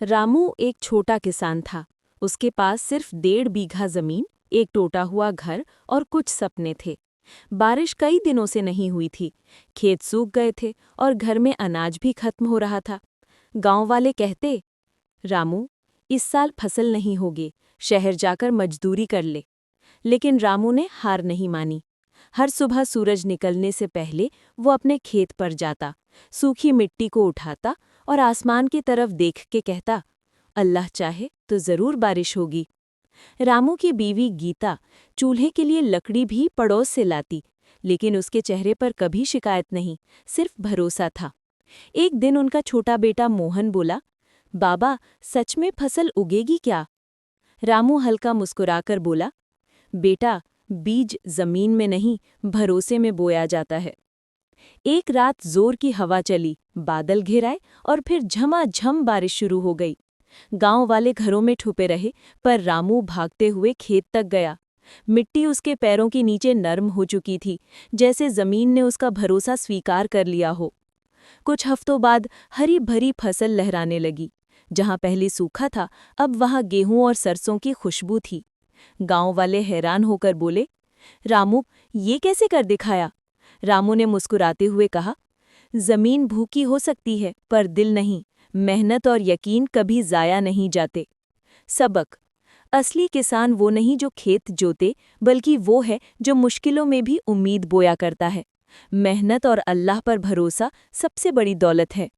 रामू एक छोटा किसान था। उसके पास सिर्फ 1.5 बीघा जमीन, एक टूटा हुआ घर और कुछ सपने थे। बारिश कई दिनों से नहीं हुई थी। खेत सूख गए थे और घर में अनाज भी खत्म हो रहा था। गांव वाले कहते, रामू, इस साल फसल नहीं होगी, शहर जाकर मजदूरी कर ले। लेकिन रामू ने हार नहीं मानी। हर सुबह सूरज निकलने से पहले वो अपने खेत पर जाता, सूखी मिट्टी को उठाता और आसमान की तरफ देख के कहता, अल्लाह चाहे तो जरूर बारिश होगी। रामू की बीवी गीता चूल्हे के लिए लकड़ी भी पड़ोस से लाती, लेकिन उसके चेहरे पर कभी शिकायत नहीं, सिर्फ भरोसा था। एक दिन उनका छोटा बेटा मोहन बोला, बाबा, सच में फसल उगेगी क्या? रामू हल्का मुस्कुराकर बोला, बेटा, बीज जमीन में नहीं, भरोसे में बोया जाता है। एक रात जोर की हवा चली, बादल घिर आए और फिर झमाझम बारिश शुरू हो गई। गांव वाले घरों में छुपे रहे, पर रामू भागते हुए खेत तक गया। मिट्टी उसके पैरों के नीचे नरम हो चुकी थी, जैसे जमीन ने उसका भरोसा स्वीकार कर लिया हो। कुछ हफ्तों बाद हरी भरी फसल लहराने लगी। जहां पहले सूखा था, अब वहां गेहूं और सरसों की खुशबू थी। गांव वाले हैरान होकर बोले, रामू, ये कैसे कर दिखाया? रामू ने मुस्कुराते हुए कहा, जमीन भूखी हो सकती है, पर दिल नहीं। मेहनत और यकीन कभी जाया नहीं जाते। सबक: असली किसान वो नहीं जो खेत जोते, बल्कि वो है जो मुश्किलों में भी उम्मीद बोया करता है। मेहनत और अल्लाह पर भरोसा सबसे बड़ी दौलत है।